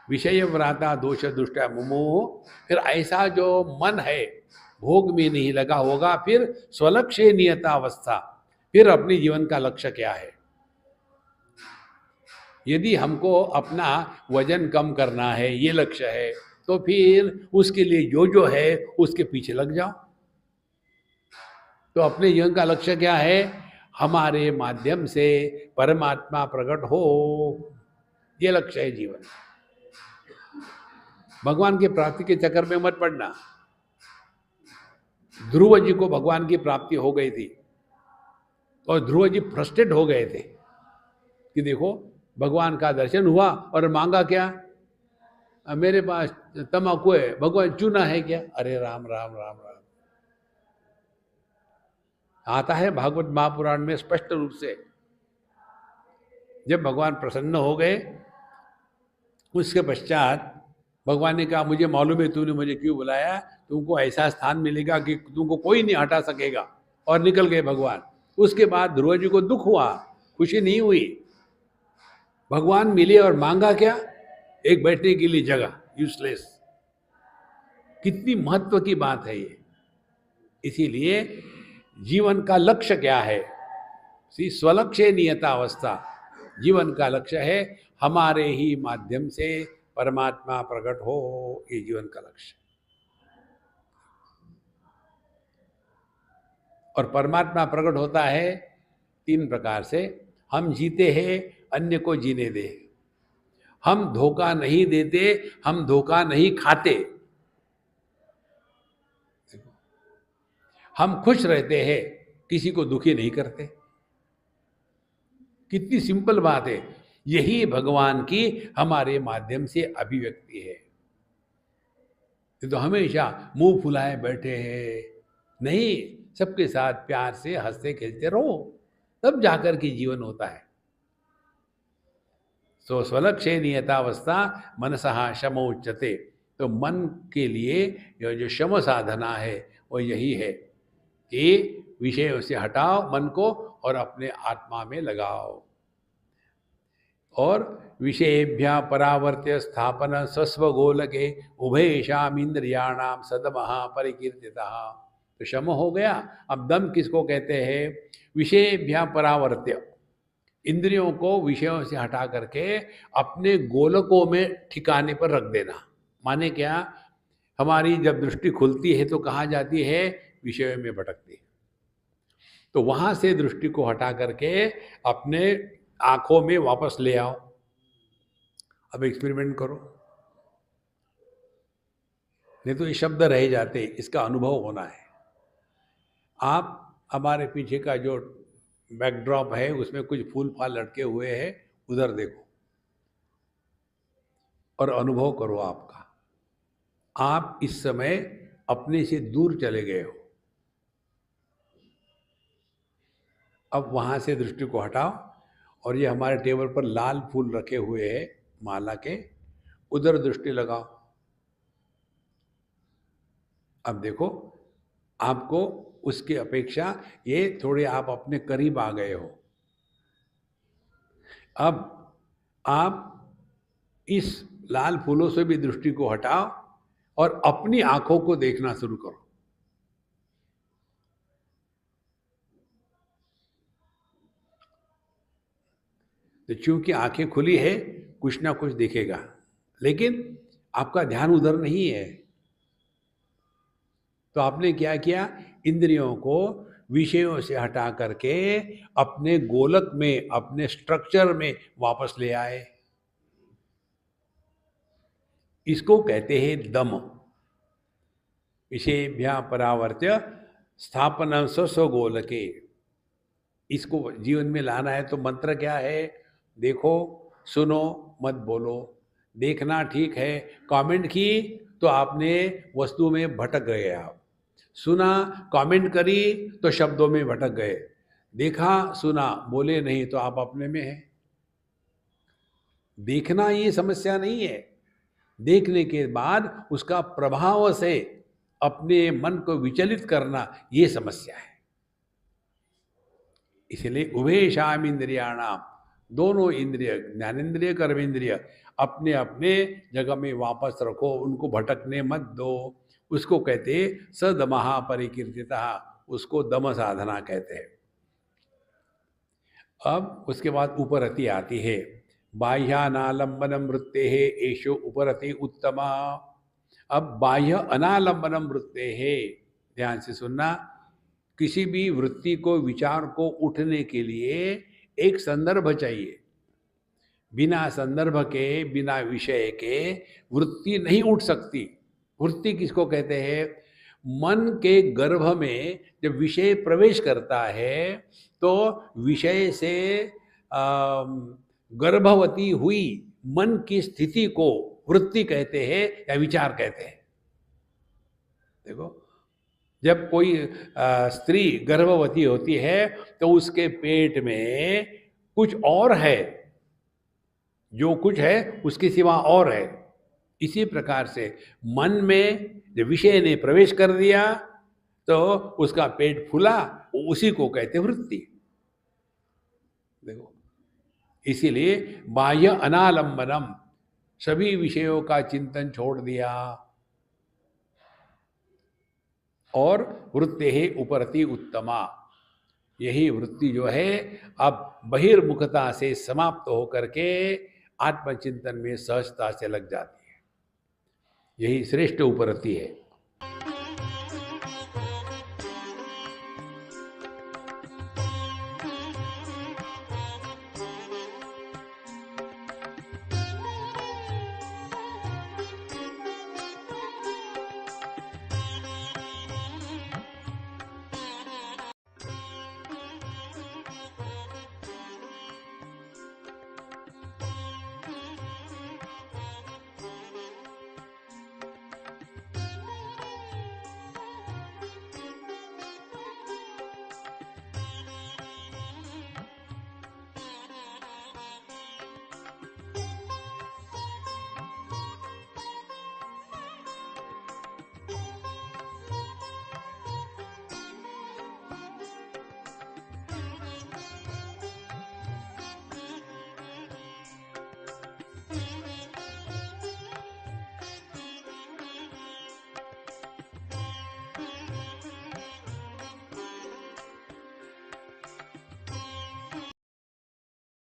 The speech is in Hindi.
विषय व्राता दोष दुष्टा मुमोह, फिर ऐसा जो मन है भोग में नहीं लगा होगा, फिर स्वलक्ष्य नियता अवस्था, फिर अपने जीवन का लक्ष्य क्या है? यदि हमको अपना वजन कम करना है, ये लक्ष्य है, तो फिर उसके लिए जो जो है उसके पीछे लग जाओ। तो अपने जीवन का लक्ष्य क्या है? हमारे माध्यम से परमात्मा प्रकट हो, ये लक्ष्य है जीवन। भगवान की प्राप्ति के चक्कर में मत पड़ना। ध्रुव जी को भगवान की प्राप्ति हो गई थी और ध्रुव जी फ्रस्ट्रेट हो गए थे कि देखो भगवान का दर्शन हुआ और मांगा क्या? मेरे पास तम्बाकू है, भगवान चूना है क्या? अरे राम राम राम राम। आता है भागवत महापुराण में स्पष्ट रूप से। जब भगवान प्रसन्न हो गए, उसके पश्चात भगवान ने कहा मुझे मालूम है तूने मुझे क्यों बुलाया, तुमको ऐसा स्थान मिलेगा कि तुमको कोई नहीं हटा सकेगा, और निकल गए भगवान। उसके बाद ध्रुव जी को दुख हुआ, खुशी नहीं हुई। भगवान मिले और मांगा क्या? एक बैठने के लिए जगह, यूजलेस। कितनी महत्व की बात है ये। इसीलिए जीवन का लक्ष्य क्या है? स्वलक्ष्य नियता अवस्था। जीवन का लक्ष्य है हमारे ही माध्यम से परमात्मा प्रकट हो, ये जीवन का लक्ष्य। और परमात्मा प्रकट होता है 3 प्रकार से। हम जीते हैं, अन्य को जीने दे। हम धोखा नहीं देते, हम धोखा नहीं खाते। हम खुश रहते हैं, किसी को दुखी नहीं करते। कितनी सिंपल बात है। यही भगवान की हमारे माध्यम से अभिव्यक्ति है। तो हमेशा मुंह फुलाए बैठे हैं नहीं, सबके साथ प्यार से हंसते खेलते रहो, तब जाकर के जीवन होता है। तो स्वलक्ष्य नियतावस्था मनसहा शम उच्यते। तो मन के लिए जो शम साधना है वो यही है कि विषयों से हटाओ मन को और अपने आत्मा में लगाओ। और विषयेभ्य परावर्त्य स्थापन स्वस्व गोलके उभयेषाम इंद्रियाणाम सदमहा परिकीर्तितः। तो शम हो गया। अब दम किसको कहते हैं? विषयेभ्य परावर्त्य, इंद्रियों को विषयों से हटा करके अपने गोलकों में ठिकाने पर रख देना। माने क्या? हमारी जब दृष्टि खुलती है तो कहाँ जाती है? विषयों में भटकती है। तो वहां से दृष्टि को हटा करके अपने आंखों में वापस ले आओ। अब एक्सपेरिमेंट करो, नहीं तो ये शब्द रह जाते, इसका अनुभव होना है। आप हमारे पीछे का जो बैकड्रॉप है उसमें कुछ फूल फाल लटके हुए हैं, उधर देखो और अनुभव करो आपका। आप इस समय अपने से दूर चले गए हो। अब वहां से दृष्टि को हटाओ और ये हमारे टेबल पर लाल फूल रखे हुए हैं माला के, उधर दृष्टि लगाओ। अब देखो आपको उसकी अपेक्षा ये थोड़े आप अपने करीब आ गए हो। अब आप इस लाल फूलों से भी दृष्टि को हटाओ और अपनी आंखों को देखना शुरू करो। तो चूंकि आंखें खुली है, कुछ ना कुछ दिखेगा, लेकिन आपका ध्यान उधर नहीं है। तो आपने क्या किया? इंद्रियों को विषयों से हटा करके अपने गोलक में, अपने स्ट्रक्चर में वापस ले आए। इसको कहते हैं दम। विषयेभ्यः परावर्त्य स्थापन स्वस्व गोलके। इसको जीवन में लाना है तो मंत्र क्या है? देखो, सुनो, मत बोलो। देखना ठीक है, कमेंट की तो आपने वस्तु में भटक गए। आप सुना, कमेंट करी तो शब्दों में भटक गए। देखा, सुना, बोले नहीं तो आप अपने में हैं। देखना ये समस्या नहीं है, देखने के बाद उसका प्रभाव से अपने मन को विचलित करना ये समस्या है। इसलिए उभयेषाम इंद्रियाणाम, दोनों इंद्रिय, ज्ञानेंद्रिय, कर्मेंद्रिय अपने अपने जगह में वापस रखो, उनको भटकने मत दो। उसको कहते सदमहा परिकीर्तिता, उसको दम साधना कहते हैं। अब उसके बाद उपरति आती है। बाह्यानालंबनम वृत्ते है एशो उपरति उत्तमा। अब बाह्य अनालंबनम वृत्ते है, ध्यान से सुनना। किसी भी वृत्ति को, विचार को उठने के लिए एक संदर्भ चाहिए। बिना संदर्भ के, बिना विषय के वृत्ति नहीं उठ सकती। वृत्ति किसको कहते हैं? मन के गर्भ में जब विषय प्रवेश करता है तो विषय से गर्भवती हुई मन की स्थिति को वृत्ति कहते हैं या विचार कहते हैं। देखो, जब कोई स्त्री गर्भवती होती है तो उसके पेट में कुछ और है, जो कुछ है उसके सिवा और है। इसी प्रकार से मन में जब विषय ने प्रवेश कर दिया तो उसका पेट फूला, उसी को कहते वृत्ति। देखो, इसीलिए बाह्य अनालंबनम, सभी विषयों का चिंतन छोड़ दिया, और वृत्ति है उपरति उत्तमा। यही वृत्ति जो है अब बहिर्मुखता से समाप्त होकर के आत्मचिंतन में सहजता से लग जाती है। यही श्रेष्ठ उपरति है।